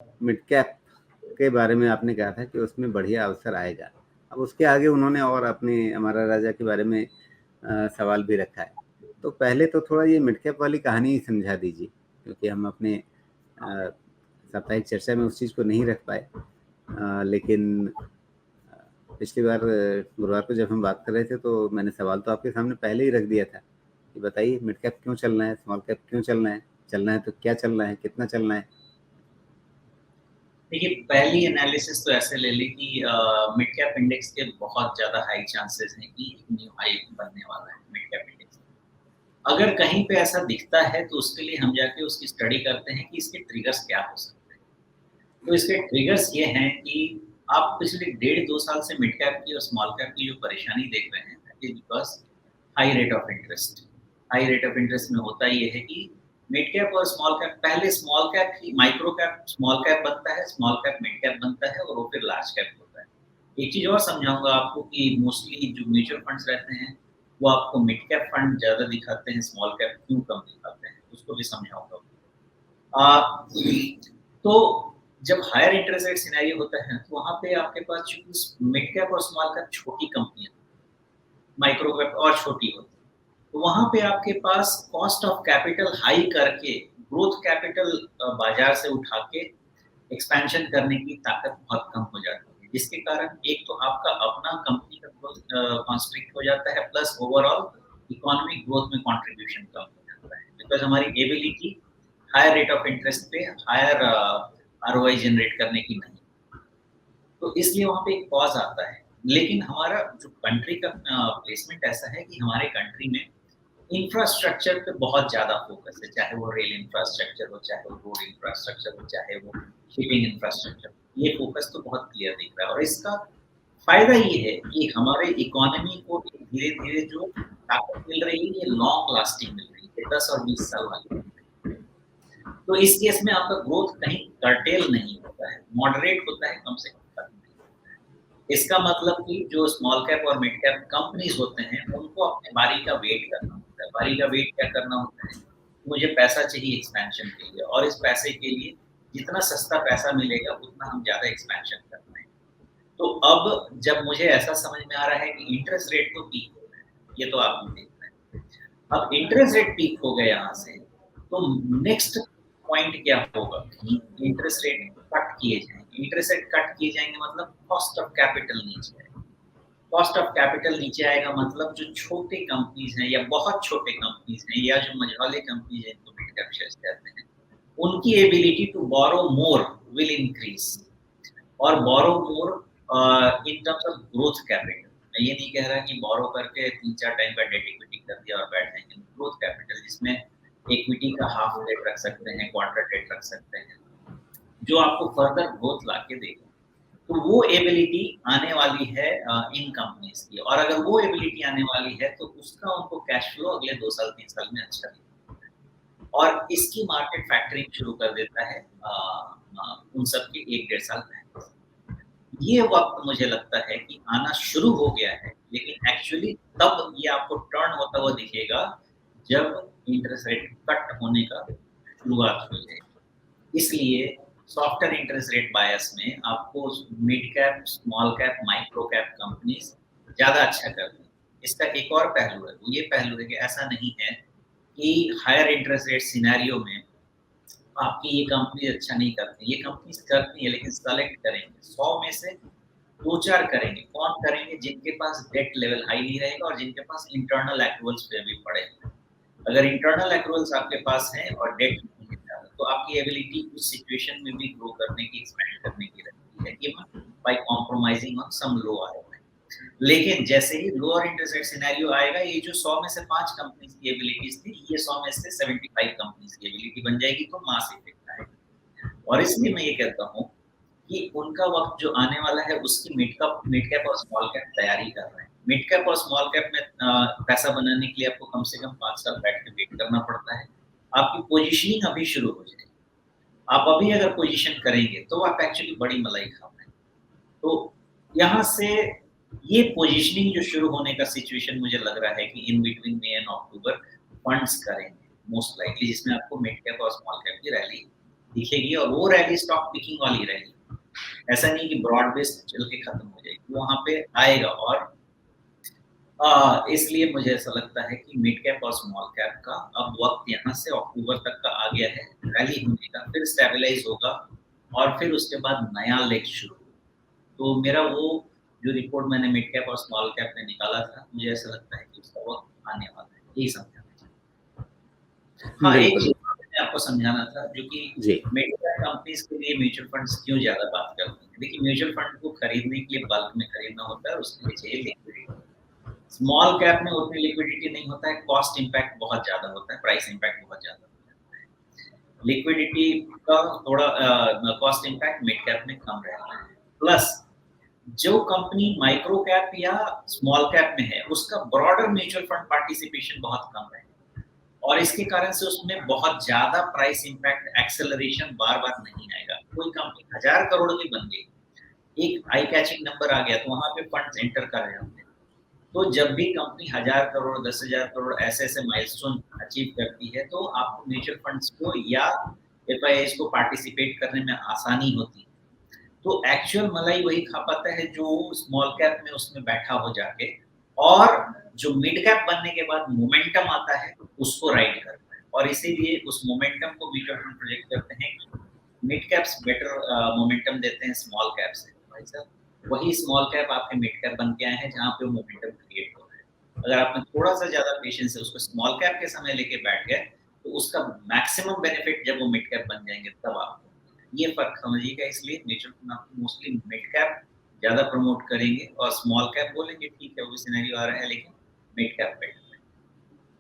Mid cap के बारे में आपने कहा था कि उसमें बढ़िया अवसर आएगा। अब उसके आगे उन्होंने और अपने अमारा राजा के बारे में सवाल भी रखा है। तो पहले तो थोड़ा ये मिड कैप वाली कहानी ही समझा दीजिए, क्योंकि हम अपने साप्ताहिक चर्चा में उस चीज़ को नहीं रख पाए। लेकिन पिछली बार गुरुवार को जब हम बात कर रहे थे तो मैंने सवाल तो आपके सामने पहले ही रख दिया था कि बताइए मिड कैप क्यों चलना है, स्मॉल कैप क्यों चलना है तो क्या चलना है, कितना चलना है। देखिए, पहली एनालिसिस तो ऐसे ले ली कि मिड कैप इंडेक्स के बहुत ज़्यादा हाई चांसेस हैं कि एक न्यू हाई बनने वाला है मिड कैप इंडेक्स। अगर कहीं पे ऐसा दिखता है तो उसके लिए हम जाके उसकी स्टडी करते हैं कि इसके ट्रिगर्स क्या हो सकते हैं। तो इसके ट्रिगर्स ये हैं कि आप पिछले 1.5-2 साल से मिड कैप की और स्मॉल कैप की जो परेशानी देख रहे हैं, that is because high rate of interest. High rate of interest में होता ये है कि मिड कैप और स्मॉल कैप, पहले स्मॉल कैप ही माइक्रो कैप स्मॉल कैप बनता है, स्मॉल कैप मिड कैप बनता है और वो फिर लार्ज कैप होता है। एक चीज और समझाऊंगा आपको कि मोस्टली जो म्यूचुअल फंड्स रहते हैं वो आपको मिड कैप फंड ज्यादा दिखाते हैं, स्मॉल कैप क्यों कम दिखाते हैं उसको भी समझाऊंगा। तो जब हायर इंटरेस्ट रेट सिनेरियो होता है तो वहां पे आपके पास चूंकि मिड कैप और स्मॉल कैप छोटी कंपनियां, माइक्रो कैप और छोटी होती है, तो वहां पे आपके पास कॉस्ट ऑफ कैपिटल हाई करके ग्रोथ कैपिटल बाजार से उठा के एक्सपेंशन करने की ताकत बहुत कम हो जाती है, जिसके कारण एक तो आपका अपना कंपनी का ग्रोथ कॉन्स्ट्रिक्ट हो जाता है, प्लस ओवरऑल इकोनॉमिक ग्रोथ में कंट्रीब्यूशन कम हो जाता है, बिकॉज हमारी ability higher rate of interest पे हायर आरओआई जनरेट करने की नहीं। तो इसलिए वहाँ पे एक पॉज आता है। लेकिन हमारा जो कंट्री का प्लेसमेंट ऐसा है कि हमारे कंट्री में इंफ्रास्ट्रक्चर पे बहुत ज़्यादा फोकस है, चाहे वो रेल इंफ्रास्ट्रक्चर हो, चाहे वो रोड इंफ्रास्ट्रक्चर हो, चाहे वो शिपिंग इंफ्रास्ट्रक्चर। ये फोकस तो बहुत क्लियर दिख रहा है और इसका फ़ायदा ये है कि हमारे इकोनॉमी को धीरे-धीरे जो ताकत मिल रही है, ये लॉन्ग लास्टिंग मिल रही है, 10 और 20 साल वाली। तो इस केस में आपका ग्रोथ कहीं कर्टेल नहीं होता है, मॉडरेट होता है, कम से कम खत्म नहीं होता है। इसका मतलब कि जो स्मॉल कैप और मिड कैप कंपनीज होते हैं, उनको अपने बारी का वेट करना होता है। बारी का वेट क्या करना होता है? मुझे पैसा चाहिए एक्सपेंशन के लिए और इस पैसे के लिए जितना सस्ता पैसा मिलेगा, उतना हम ज़्यादा एक्सपेंशन कर पाएँगे। तो अब जब मुझे ऐसा समझ में आ रहा है कि इंटरेस्ट रेट तो पीक हो गया है, ये तो आप भी देख रहे हैं। अब इंटरेस्ट रेट पीक हो गया यहाँ से, तो नेक्स्ट पॉइंट क्या होगा कि इंटरेस्ट रेट कट किए जाएँगे। इंटरेस्ट रेट कट किए जाएँगे मतलब कॉस्ट ऑफ कैपिटल नीचे आएगा। कॉस्ट ऑफ कैपिटल नीचे आएगा मतलब जो छोटे कंपनीज़ हैं या बहुत छोटे कंपनीज़ हैं या जो मझौले कंपनीज़ हैं, जिनको मिड कैप शेयर्स कहते हैं, उनकी ability to borrow more will increase और borrow more in terms of growth capital. मैं ये नहीं कह रहा कि बोरो करके 3-4 टाइम का डेट इक्विटी कर दिया और बैठ जाएँगे। ग्रोथ कैपिटल जिसमें इक्विटी का हाफ डेट रख सकते हैं, क्वार्टर डेट रख सकते हैं, जो आपको फर्दर ग्रोथ लाके देगा। तो वो एबिलिटी आने वाली है इन कंपनीज़ की और अगर वो एबिलिटी आने वाली है तो उसका उनको कैश फ्लो अगले 2 साल 3 साल में अच्छा दिखेगा और इसकी मार्केट फैक्टरिंग शुरू कर देता है उन सब के 1 डेढ़ साल पहले। ये वक़्त मुझे लगता है कि आना शुरू हो गया है, लेकिन एक्चुअली तब ये आपको टर्न होता हुआ दिखेगा, जब इंटरेस्ट रेट कट होने का शुरुआत हो जाएगी। इसलिए सॉफ्टर इंटरेस्ट रेट बायस में आपको mid cap, small cap, micro cap companies ज़्यादा अच्छा करती हैं। इसका एक और पहलू है, वो ये पहलू है कि ऐसा नहीं है कि हायर इंटरेस्ट रेट सिनेरियो में आपकी ये कंपनी अच्छा नहीं करती। ये कंपनीज़ करती हैं लेकिन सेलेक्ट करेंगे। 100 में से 2-4 करेंगे। कौन करेंगे? जिनके पास डेट लेवल हाई नहीं रहेगा और जिनके पास इंटरनल एक्रूवल्स पे भी पड़े हैं। अगर इंटरनल एक्रूवल्स आपके पास हैं और डेट नहीं है ज़्यादा, तो आपकी एबिलिटी उस सिचुएशन में भी ग्रो करने की, एक्सपैंड करने की रहती है, even by compromising on some low ROI. लेकिन जैसे ही लोअर इंटरेस्ट रेट सिनेरियो आएगा, ये जो 100 में से 5 कंपनीज़ की एबिलिटीज़ थी, ये 100 में से 75 कंपनीज़ की एबिलिटी बन जाएगी, तो मास इफेक्ट आएगा। और इसलिए मैं ये कहता हूँ कि उनका वक़्त जो आने वाला है, उसकी मिड कैप और स्मॉल कैप तैयारी कर रहे हैं। मिड कैप और स्मॉल कैप में पैसा बनाने के लिए आपको कम से कम 5 साल बैठ के वेट करना पड़ता है। आपकी पोज़ीशनिंग अभी शुरू हो जाएगी। आप अभी अगर पोज़ीशन करेंगे, तो आप एक्चुअली बड़ी मलाई खा रहे हैं। तो यहाँ से ये पोज़ीशनिंग जो शुरू होने का सिचुएशन मुझे लग रहा है कि in between May and October funds करेंगे मोस्ट लाइकली, जिसमें आपको मिड कैप और स्मॉल कैप की रैली दिखेगी और वो रैली स्टॉक पिकिंग वाली रहेगी। ऐसा नहीं कि ब्रॉड बेस्ड चल के खत्म हो जाएगी, वहाँ पे आएगा। और इसलिए मुझे ऐसा लगता है कि मिड कैप और स्मॉल कैप का अब वक़्त यहाँ से अक्टूबर तक का आ गया है, रैली होने का, फिर स्टेबलाइज़ होगा और फिर उसके बाद नया लेग शुरू। तो मेरा वो जो रिपोर्ट मैंने मिड कैप और स्मॉल कैप में निकाला था, मुझे ऐसा लगता है कि उसका वक़्त आने वाला है, यही समझाना चाहता हूँ। हाँ, एक बिल्कुल। चीज़ और मैंने आपको समझाना था, जो कि जी। मिड कैप कंपनीज़ के लिए म्यूचुअल फंड्स क्यों ज़्यादा बात करते हैं। देखिए, म्यूचुअल फंड को खरीदने के लिए बल्क में खरीदना होता है और उसके लिए चाहिए लिक्विडिटी। स्मॉल कैप में उतनी लिक्विडिटी नहीं होता है, कॉस्ट इम्पैक्ट बहुत ज़्यादा होता है, प्राइस इम्पैक्ट बहुत ज़्यादा होता है। लिक्विडिटी का थोड़ा कॉस्ट इम्पैक्ट मिड कैप में कम रहता है। प्लस जो कंपनी माइक्रो कैप या स्मॉल कैप में है, उसका ब्रॉडर म्यूचुअल फंड पार्टिसिपेशन बहुत कम है और इसके कारण से उसमें बहुत ज़्यादा प्राइस इम्पैक्ट एक्सेलरेशन बार-बार नहीं आएगा। कोई कंपनी 1000 करोड़ की बन गई, एक आई कैचिंग नंबर आ गया, तो वहाँ पे फंड्स एंटर कर रहे होंगे। तो जब भी कंपनी 1000 करोड़, 10,000 करोड़ ऐसे-ऐसे माइलस्टोन अचीव करती है, तो आपको म्यूचुअल फंड्स को या एफआईआईज़ को पार्टिसिपेट करने में आसानी होती है। तो एक्चुअल मलाई वही खा पाता है जो स्मॉल कैप में उसमें बैठा हो जाके, और जो मिड कैप बनने के बाद मोमेंटम आता है, उसको राइड करता है। और इसीलिए उस मोमेंटम को म्यूचुअल फंड प्रोजेक्ट करते हैं कि मिड कैप्स बेटर मोमेंटम देते हैं स्मॉल कैप से। भाई साहब, वही स्मॉल कैप आपके मिड कैप बन के आए हैं जहाँ पे वो मोमेंटम क्रिएट हो रहा है। अगर आपने थोड़ा-सा ज़्यादा पेशेंस से उसको स्मॉल कैप के समय लेके बैठ गए, तो उसका मैक्सिमम बेनिफिट जब वो मिड कैप बन जाएँगे तब आपको ये फ़र्क समझिएगा। इसलिए म्यूचुअल फंड आपको मोस्टली मिड कैप ज़्यादा प्रमोट करेंगे और स्मॉल कैप बोलेंगे ठीक है, वो भी सिनेरियो आ रहा है लेकिन मिड कैप बेटर।